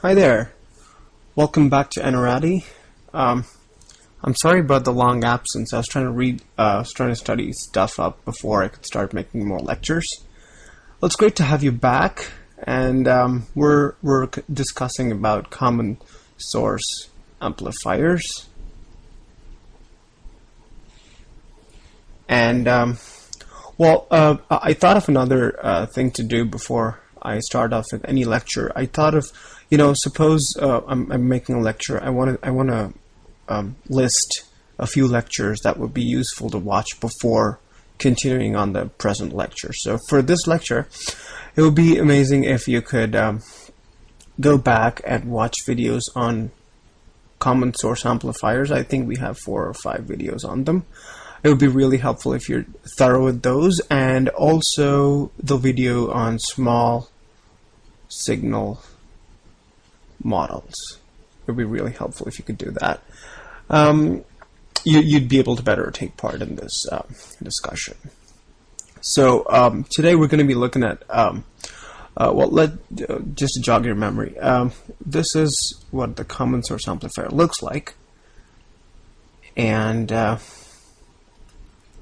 Hi there. Welcome back to Enarati. I'm sorry about the long absence. I was trying to study stuff up before I could start making more lectures. Well, it's great to have you back, and we're discussing about common source amplifiers. And I thought of another thing to do before I start off with any lecture. I thought of, suppose I'm making a lecture. I want to list a few lectures that would be useful to watch before continuing on the present lecture. So for this lecture, it would be amazing if you could go back and watch videos on common source amplifiers. I think we have 4 or 5 videos on them. It would be really helpful if you're thorough with those, and also the video on small signal models. It would be really helpful if you could do that. You'd be able to better take part in this discussion. So today we're going to be looking at, just to jog your memory, this is what the common source amplifier looks like, and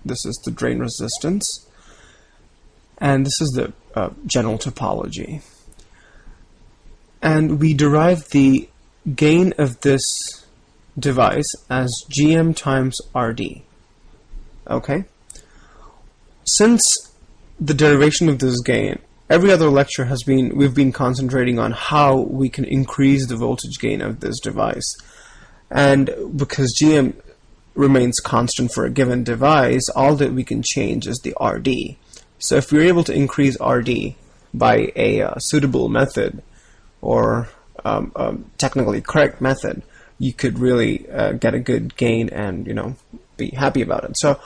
this is the drain resistance, and this is the general topology. And we derive the gain of this device as GM times RD. Okay? Since the derivation of this gain, every other lecture we've been concentrating on how we can increase the voltage gain of this device. And because GM remains constant for a given device, all that we can change is the RD. So if we're able to increase RD by a suitable method, or technically correct method, you could really get a good gain and be happy about it. So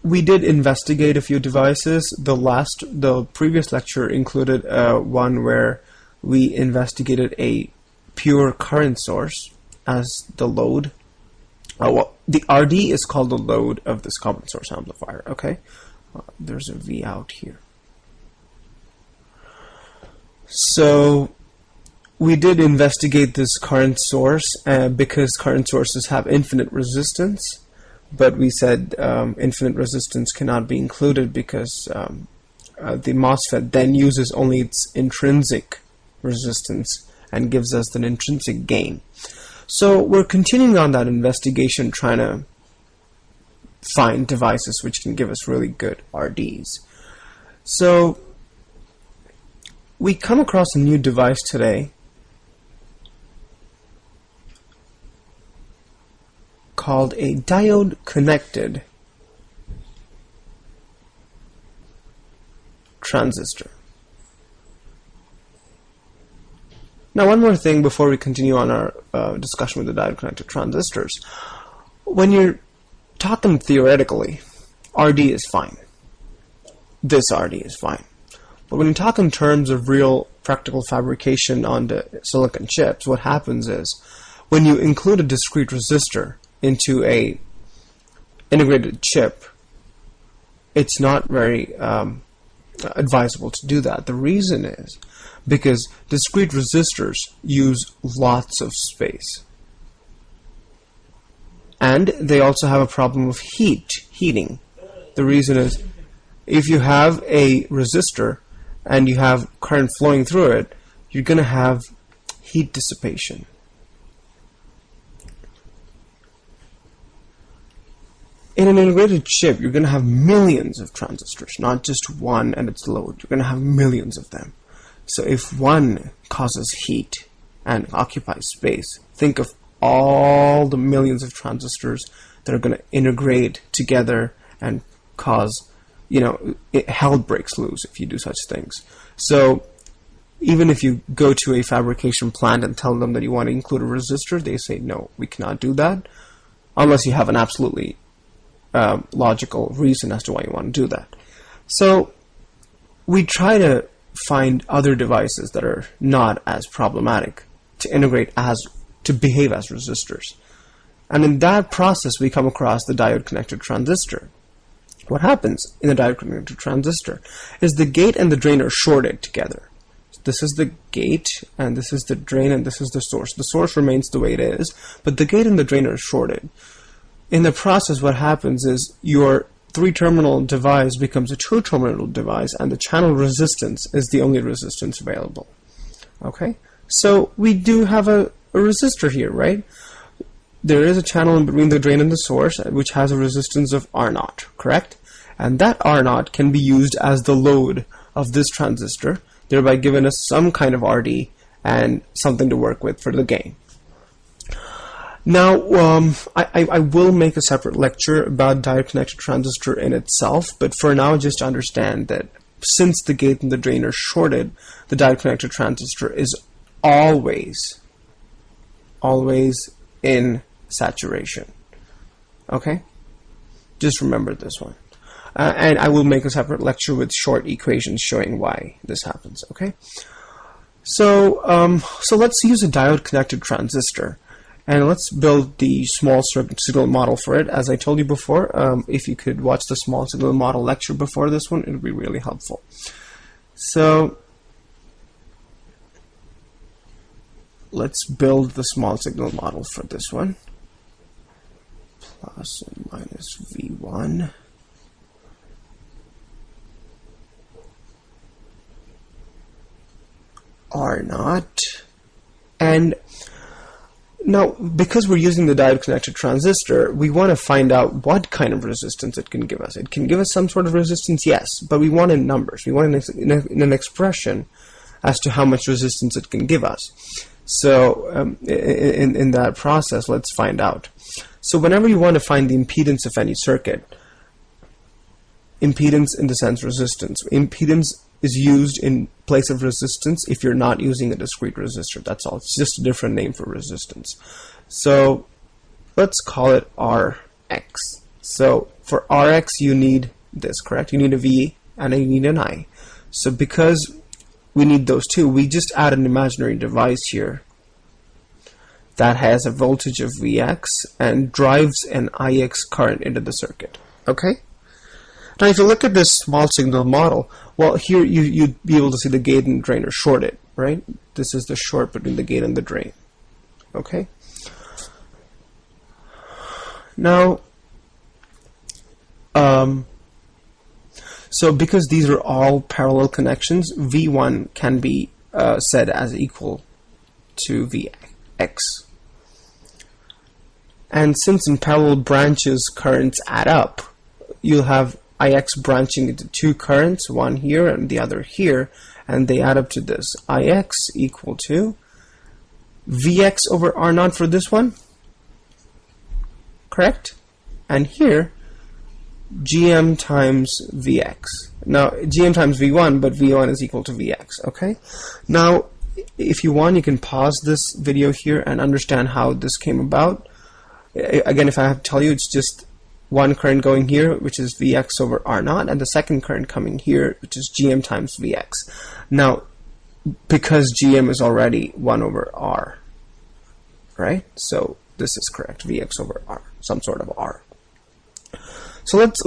we did investigate a few devices. The previous lecture included one where we investigated a pure current source as the load. The RD is called the load of this common source amplifier. Okay, there's a V out here. So we did investigate this current source because current sources have infinite resistance, but we said infinite resistance cannot be included because the MOSFET then uses only its intrinsic resistance and gives us an intrinsic gain. So we're continuing on that investigation, trying to find devices which can give us really good RDs. So we come across a new device today called a diode-connected-transistor. Now, one more thing before we continue on our discussion with the diode-connected transistors. When you're talking theoretically, RD is fine. This RD is fine. But when you talk in terms of real practical fabrication on the silicon chips, what happens is when you include a discrete resistor into a integrated chip, it's not very advisable to do that. The reason is because discrete resistors use lots of space. And they also have a problem of heating. The reason is if you have a resistor and you have current flowing through it, you're going to have heat dissipation. In an integrated chip, you're going to have millions of transistors, not just one and its load. You're going to have millions of them. So if one causes heat and occupies space, think of all the millions of transistors that are going to integrate together and cause hell breaks loose if you do such things. So even if you go to a fabrication plant and tell them that you want to include a resistor, they say, no, we cannot do that, unless you have an absolutely logical reason as to why you want to do that. So we try to find other devices that are not as problematic to integrate to behave as resistors. And in that process, we come across the diode-connected transistor. What happens in the diode-connected transistor is the gate and the drain are shorted together. This is the gate, and this is the drain, and this is the source. The source remains the way it is, but the gate and the drain are shorted. In the process, what happens is your 3-terminal device becomes a 2-terminal device, and the channel resistance is the only resistance available. Okay, so we do have a resistor here, right? There is a channel in between the drain and the source, which has a resistance of R0, correct? And that R0 can be used as the load of this transistor, thereby giving us some kind of RD and something to work with for the gain. Now, I will make a separate lecture about diode-connected transistor in itself, but for now, just understand that since the gate and the drain are shorted, the diode-connected transistor is always in saturation. Okay? Just remember this one. And I will make a separate lecture with short equations showing why this happens. Okay? So let's use a diode-connected transistor. And let's build the small signal model for it. As I told you before, if you could watch the small signal model lecture before this one, it would be really helpful. So let's build the small signal model for this one. Plus and minus V1. R0. And now, because we're using the diode-connected transistor, we want to find out what kind of resistance it can give us. It can give us some sort of resistance, yes, but we want in numbers. We want an expression as to how much resistance it can give us. So in that process, let's find out. So whenever you want to find the impedance of any circuit, impedance in the sense resistance, impedance is used in place of resistance if you're not using a discrete resistor. That's all. It's just a different name for resistance. So let's call it Rx. So for Rx, you need this, correct? You need a V and you need an I. So because we need those two, we just add an imaginary device here that has a voltage of Vx and drives an Ix current into the circuit. Okay? Now, if you look at this small signal model, well, here you'd be able to see the gate and drain are shorted, right? This is the short between the gate and the drain. Okay? Now, so because these are all parallel connections, V1 can be said as equal to Vx. And since in parallel branches currents add up, you'll have Ix branching into two currents, one here and the other here, and they add up to this. Ix equal to Vx over R0 for this one, correct? And here, Gm times Vx. Now, Gm times V1, but V1 is equal to Vx, okay? Now, if you want, you can pause this video here and understand how this came about. Again, if I have to tell you, it's just one current going here, which is Vx over R0, and the second current coming here, which is Gm times Vx. Now, because Gm is already 1 over R, right? So this is correct, Vx over R, some sort of R. So let's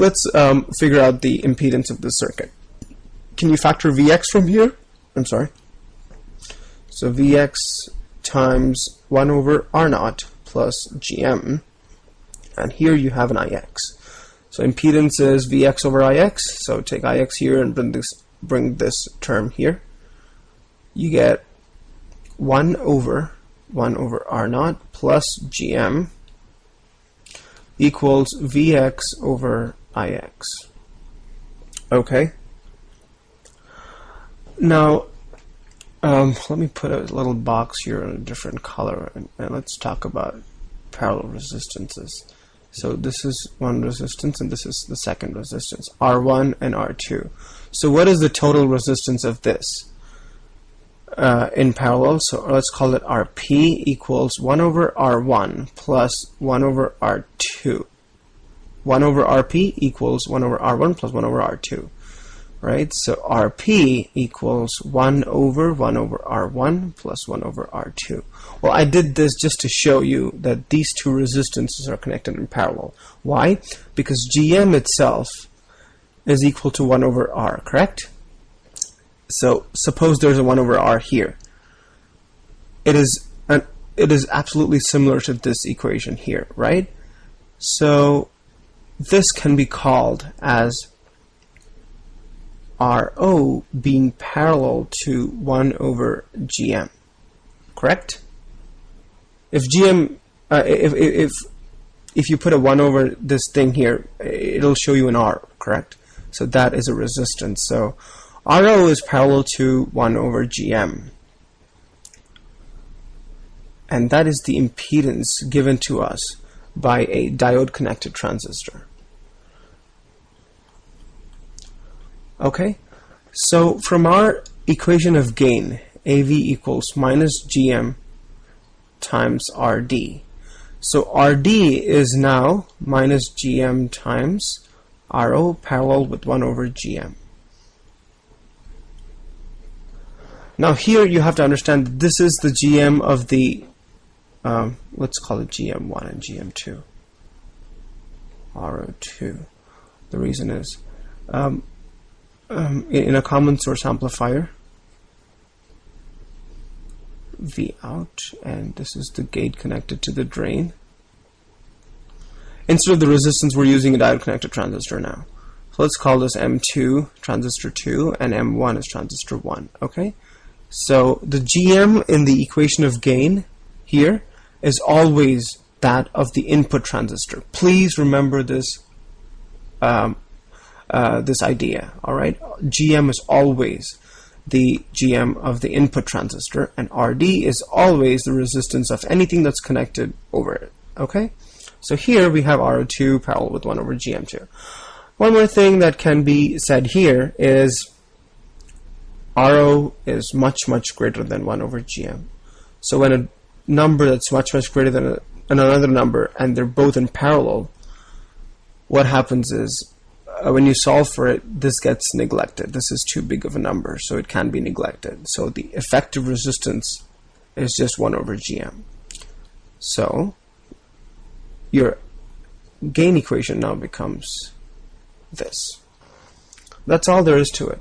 figure out the impedance of this circuit. Can you factor Vx from here? I'm sorry. So Vx times 1 over R0 plus Gm. And here you have an Ix. So impedance is Vx over Ix. So take Ix here and bring this term here. You get 1 over R0 plus Gm equals Vx over Ix. Okay. Now, let me put a little box here in a different color, and let's talk about parallel resistances. So this is one resistance, and this is the second resistance, R1 and R2. So what is the total resistance of this in parallel? So let's call it Rp equals 1 over R1 plus 1 over R2. 1 over Rp equals 1 over R1 plus 1 over R2. Right? So Rp equals 1 over R1 plus 1 over R2. Well, I did this just to show you that these two resistances are connected in parallel. Why? Because Gm itself is equal to 1 over R, correct? So suppose there's a 1 over R here. It is absolutely similar to this equation here, right? So this can be called as RO being parallel to 1 over GM, correct? If GM, if you put a 1 over this thing here, it'll show you an R, correct? So that is a resistance. So RO is parallel to 1 over GM. And that is the impedance given to us by a diode-connected transistor. Okay, so from our equation of gain, AV equals minus GM times RD. So RD is now minus GM times RO parallel with 1 over GM. Now here you have to understand that this is the GM of the, let's call it GM1 and GM2, RO2. The reason is, in a common source amplifier, V out, and this is the gate connected to the drain. Instead of the resistance, we're using a diode-connected transistor now. So let's call this M2 transistor 2 and M1 is transistor 1. Okay, so the GM in the equation of gain here is always that of the input transistor. Please remember this this idea. All right, GM is always the GM of the input transistor, and RD is always the resistance of anything that's connected over it. Okay, so here we have RO2 parallel with 1 over GM2. One more thing that can be said here is RO is much greater than 1 over GM. So when a number that's much greater than another number and they're both in parallel, what happens is when you solve for it, this gets neglected. This is too big of a number, so it can be neglected. So the effective resistance is just 1 over GM. So your gain equation now becomes this. That's all there is to it.